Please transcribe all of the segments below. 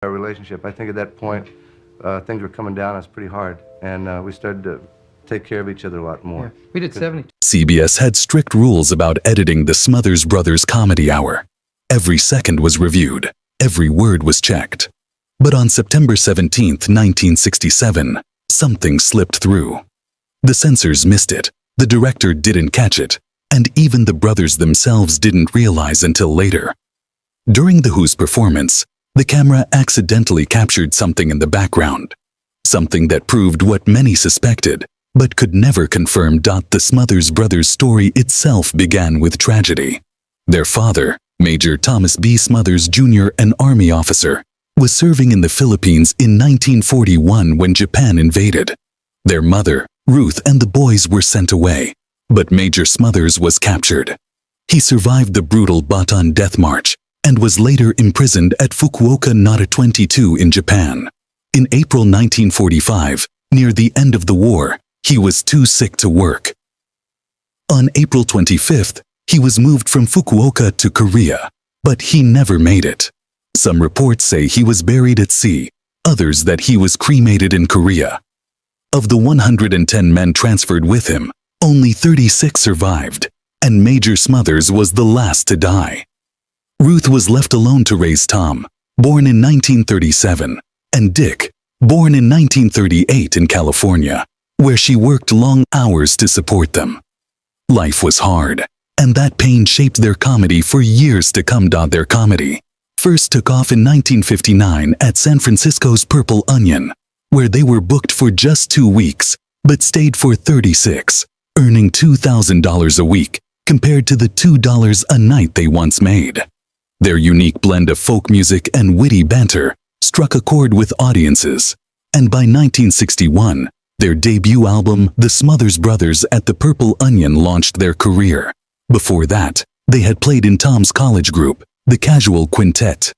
our relationship. I think at that point, things were coming down on us pretty hard, and we started to take care of each other a lot more. Yeah. We did 70. CBS had strict rules about editing the Smothers Brothers Comedy Hour. Every second was reviewed. Every word was checked. But on September 17, 1967, something slipped through. The censors missed it, the director didn't catch it, and even the brothers themselves didn't realize until later. During The Who's performance, the camera accidentally captured something in the background. Something that proved what many suspected, but could never confirm. The Smothers Brothers story itself began with tragedy. Their father, Major Thomas B. Smothers Jr., an Army officer, was serving in the Philippines in 1941 when Japan invaded. Their mother, Ruth, and the boys were sent away, but Major Smothers was captured. He survived the brutal Bataan Death March and was later imprisoned at Fukuoka Nara 22 in Japan. In April 1945, near the end of the war, he was too sick to work. On April 25th, he was moved from Fukuoka to Korea, but he never made it. Some reports say he was buried at sea, others that he was cremated in Korea. Of the 110 men transferred with him, only 36 survived, and Major Smothers was the last to die. Ruth was left alone to raise Tom, born in 1937, and Dick, born in 1938 in California, where she worked long hours to support them. Life was hard, and that pain shaped their comedy for years to come. Their comedy first took off in 1959 at San Francisco's Purple Onion, where they were booked for just 2 weeks, but stayed for 36, earning $2,000 a week compared to the $2 a night they once made. Their unique blend of folk music and witty banter struck a chord with audiences, and by 1961, their debut album, The Smothers Brothers at the Purple Onion, launched their career. Before that, they had played in Tom's college group, the Casual Quintet.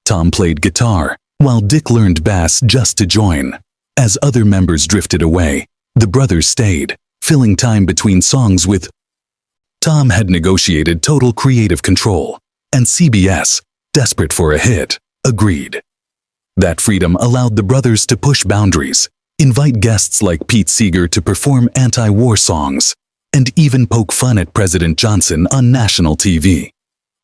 Tom played guitar, while Dick learned bass just to join. As other members drifted away, the brothers stayed, filling time between songs with. Tom had negotiated total creative control, and CBS, desperate for a hit, agreed. That freedom allowed the brothers to push boundaries, invite guests like Pete Seeger to perform anti-war songs, and even poke fun at President Johnson on national TV.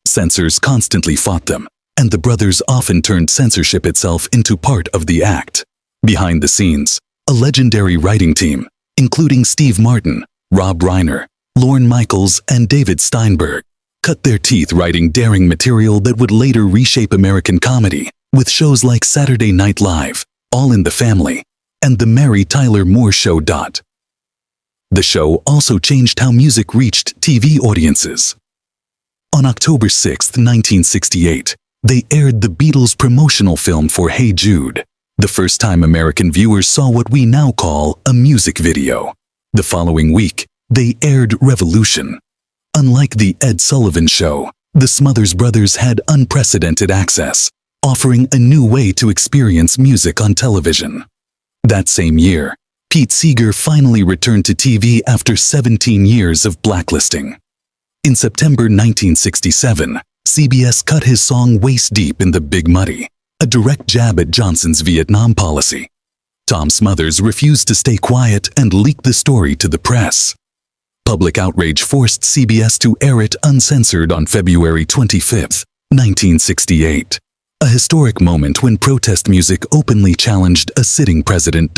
Censors constantly fought them, and the brothers often turned censorship itself into part of the act. Behind the scenes, a legendary writing team, including Steve Martin, Rob Reiner, Lorne Michaels, and David Steinberg, cut their teeth writing daring material that would later reshape American comedy, with shows like Saturday Night Live, All in the Family, and The Mary Tyler Moore Show. The show also changed how music reached TV audiences. On October 6, 1968, they aired the Beatles' promotional film for Hey Jude, the first time American viewers saw what we now call a music video. The following week, they aired Revolution. Unlike the Ed Sullivan Show, the Smothers Brothers had unprecedented access, offering a new way to experience music on television. That same year, Pete Seeger finally returned to TV after 17 years of blacklisting. In September 1967, CBS cut his song Waist Deep in the Big Muddy, a direct jab at Johnson's Vietnam policy. Tom Smothers refused to stay quiet and leaked the story to the press. Public outrage forced CBS to air it uncensored on February 25, 1968, a historic moment when protest music openly challenged a sitting president.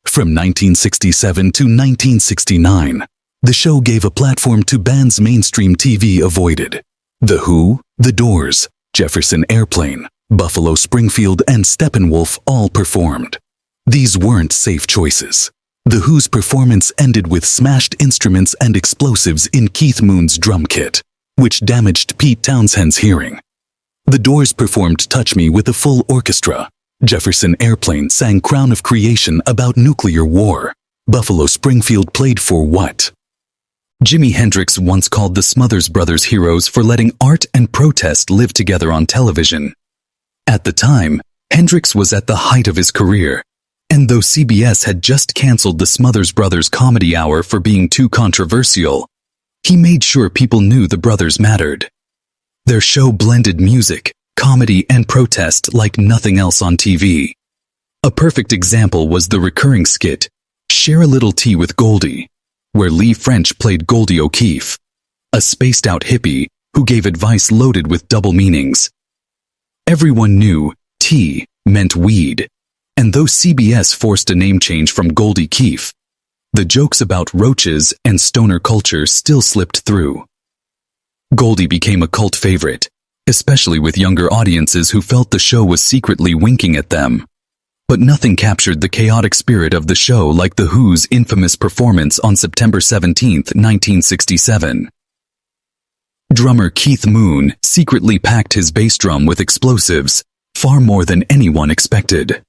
From 1967 to 1969, the show gave a platform to bands mainstream TV avoided. The Who, The Doors, Jefferson Airplane, Buffalo Springfield, and Steppenwolf all performed. These weren't safe choices. The Who's performance ended with smashed instruments and explosives in Keith Moon's drum kit, which damaged Pete Townshend's hearing. The Doors performed Touch Me with a full orchestra. Jefferson Airplane sang Crown of Creation about nuclear war. Buffalo Springfield played For What? Jimi Hendrix once called the Smothers Brothers heroes for letting art and protest live together on television. At the time, Hendrix was at the height of his career, and though CBS had just canceled the Smothers Brothers Comedy Hour for being too controversial, he made sure people knew the brothers mattered. Their show blended music, comedy, and protest like nothing else on TV. A perfect example was the recurring skit, Share a Little Tea with Goldie, where Lee French played Goldie O'Keefe, a spaced-out hippie who gave advice loaded with double meanings. Everyone knew tea meant weed, and though CBS forced a name change from Goldie Keefe, the jokes about roaches and stoner culture still slipped through. Goldie became a cult favorite, especially with younger audiences who felt the show was secretly winking at them. But nothing captured the chaotic spirit of the show like The Who's infamous performance on September 17, 1967. Drummer Keith Moon secretly packed his bass drum with explosives, far more than anyone expected.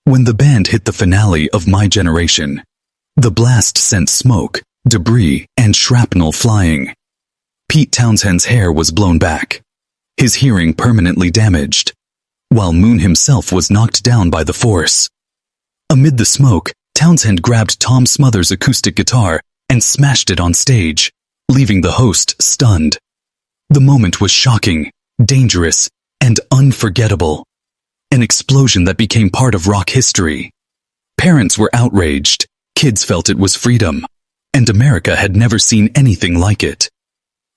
When the band hit the finale of My Generation, the blast sent smoke, debris, and shrapnel flying. Pete Townshend's hair was blown back, his hearing permanently damaged, while Moon himself was knocked down by the force. Amid the smoke, Townshend grabbed Tom Smothers' acoustic guitar and smashed it on stage, leaving the host stunned. The moment was shocking, dangerous, and unforgettable. An explosion that became part of rock history. Parents were outraged, kids felt it was freedom, and America had never seen anything like it.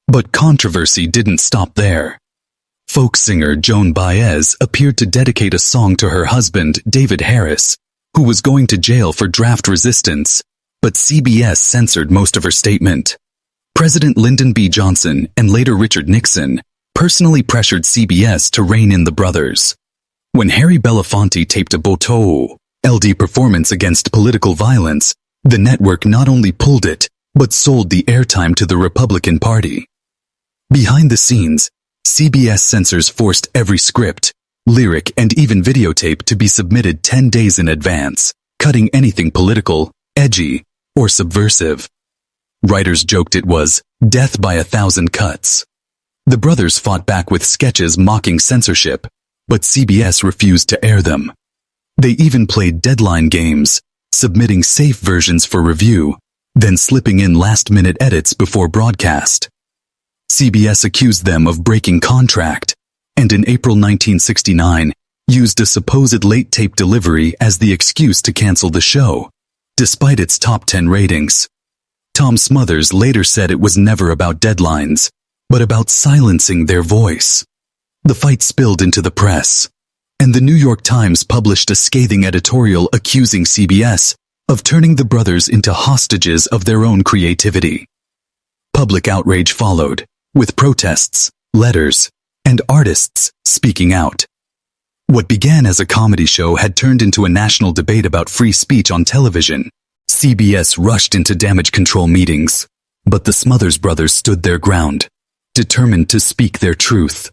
But controversy didn't stop there. Folk singer Joan Baez appeared to dedicate a song to her husband, David Harris, who was going to jail for draft resistance, but CBS censored most of her statement. President Lyndon B. Johnson and later Richard Nixon personally pressured CBS to rein in the brothers. When Harry Belafonte taped a Boto LD performance against political violence, the network not only pulled it, but sold the airtime to the Republican Party. Behind the scenes, CBS censors forced every script, lyric, and even videotape to be submitted 10 days in advance, cutting anything political, edgy, or subversive. Writers joked it was death by 1,000 cuts. The brothers fought back with sketches mocking censorship, but CBS refused to air them. They even played deadline games, submitting safe versions for review, then slipping in last-minute edits before broadcast. CBS accused them of breaking contract, and in April 1969, used a supposed late tape delivery as the excuse to cancel the show, despite its top 10 ratings. Tom Smothers later said it was never about deadlines, but about silencing their voice. The fight spilled into the press, and the New York Times published a scathing editorial accusing CBS of turning the brothers into hostages of their own creativity. Public outrage followed, with protests, letters, and artists speaking out. What began as a comedy show had turned into a national debate about free speech on television. CBS rushed into damage control meetings, but the Smothers Brothers stood their ground, determined to speak their truth.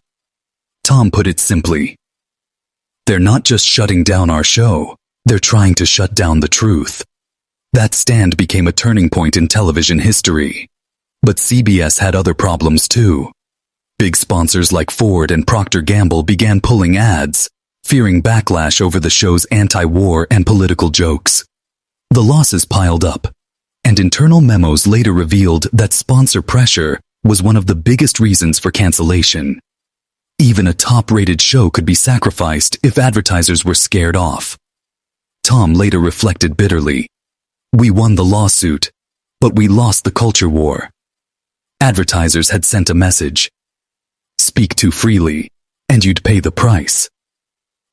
Tom put it simply, "They're not just shutting down our show, they're trying to shut down the truth." That stand became a turning point in television history. But CBS had other problems too. Big sponsors like Ford and Procter & Gamble began pulling ads, fearing backlash over the show's anti-war and political jokes. The losses piled up, and internal memos later revealed that sponsor pressure was one of the biggest reasons for cancellation. Even a top-rated show could be sacrificed if advertisers were scared off. Tom later reflected bitterly, "We won the lawsuit, but we lost the culture war." Advertisers had sent a message. Speak too freely, and you'd pay the price.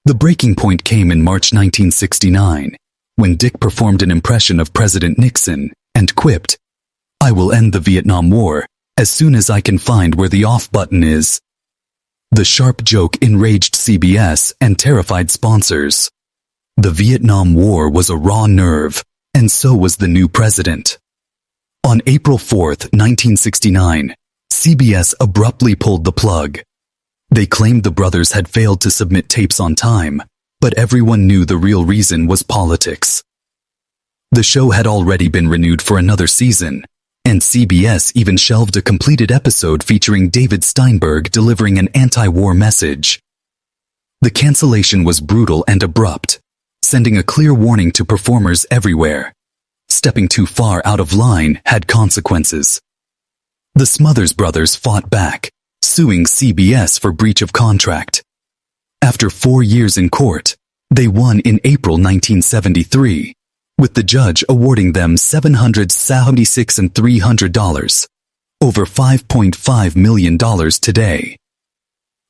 The breaking point came in March 1969, when Dick performed an impression of President Nixon and quipped, "I will end the Vietnam War as soon as I can find where the off button is." The sharp joke enraged CBS and terrified sponsors. The Vietnam War was a raw nerve, and so was the new president. On April 4, 1969, CBS abruptly pulled the plug. They claimed the brothers had failed to submit tapes on time, but everyone knew the real reason was politics. The show had already been renewed for another season, and CBS even shelved a completed episode featuring David Steinberg delivering an anti-war message. The cancellation was brutal and abrupt, sending a clear warning to performers everywhere. Stepping too far out of line had consequences. The Smothers Brothers fought back, suing CBS for breach of contract, After 4 years in court, they won in April 1973, with the judge awarding them $776 and $300, over $5.5 million today.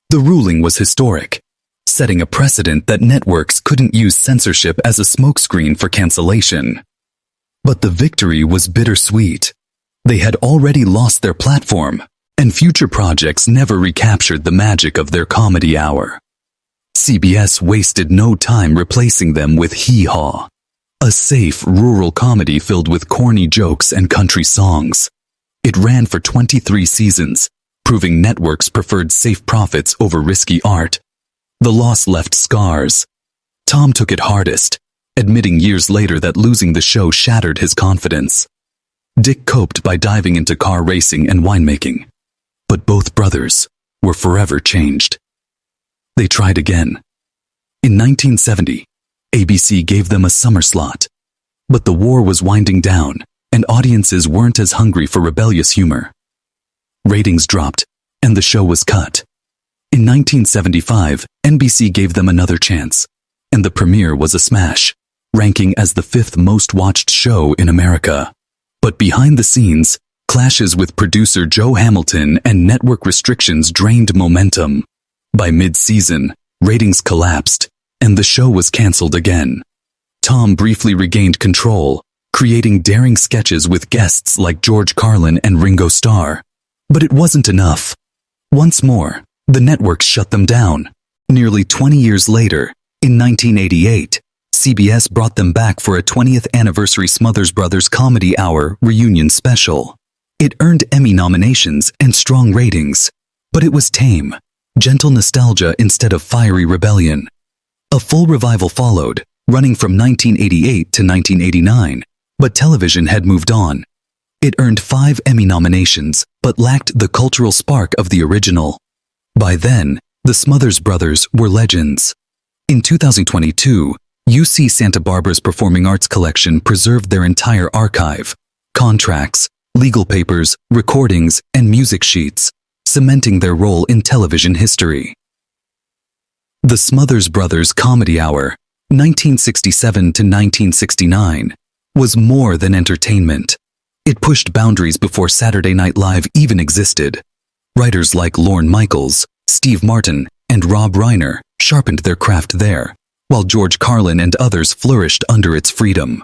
The ruling was historic, setting a precedent that networks couldn't use censorship as a smokescreen for cancellation. But the victory was bittersweet. They had already lost their platform, and future projects never recaptured the magic of their comedy hour. CBS wasted no time replacing them with Hee Haw, a safe, rural comedy filled with corny jokes and country songs. It ran for 23 seasons, proving networks preferred safe profits over risky art. The loss left scars. Tom took it hardest, admitting years later that losing the show shattered his confidence. Dick coped by diving into car racing and winemaking. But both brothers were forever changed. They tried again. In 1970, ABC gave them a summer slot. But the war was winding down, and audiences weren't as hungry for rebellious humor. Ratings dropped, and the show was cut. In 1975, NBC gave them another chance, and the premiere was a smash, ranking as the 5th most watched show in America. But behind the scenes, clashes with producer Joe Hamilton and network restrictions drained momentum. By mid-season, ratings collapsed, and the show was canceled again. Tom briefly regained control, creating daring sketches with guests like George Carlin and Ringo Starr. But it wasn't enough. Once more, the network shut them down. Nearly 20 years later, in 1988, CBS brought them back for a 20th anniversary Smothers Brothers Comedy Hour reunion special. It earned Emmy nominations and strong ratings, but it was tame, gentle nostalgia instead of fiery rebellion. A full revival followed, running from 1988 to 1989, but television had moved on. It earned 5 Emmy nominations, but lacked the cultural spark of the original. By then, the Smothers Brothers were legends. In 2022, UC Santa Barbara's Performing Arts Collection preserved their entire archive, contracts, legal papers, recordings, and music sheets, cementing their role in television history. The Smothers Brothers Comedy Hour, 1967 to 1969, was more than entertainment. It pushed boundaries before Saturday Night Live even existed. Writers like Lorne Michaels, Steve Martin, and Rob Reiner sharpened their craft there, while George Carlin and others flourished under its freedom.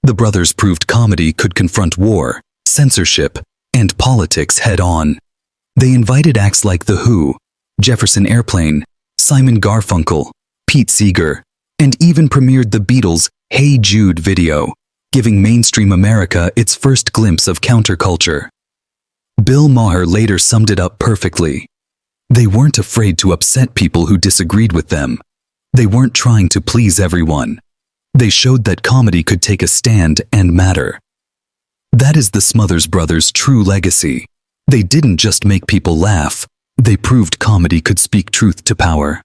The brothers proved comedy could confront war, censorship, and politics head-on. They invited acts like The Who, Jefferson Airplane, Simon Garfunkel, Pete Seeger, and even premiered the Beatles' Hey Jude video, giving mainstream America its first glimpse of counterculture. Bill Maher later summed it up perfectly. They weren't afraid to upset people who disagreed with them. They weren't trying to please everyone. They showed that comedy could take a stand and matter. That is the Smothers Brothers' true legacy. They didn't just make people laugh. They proved comedy could speak truth to power.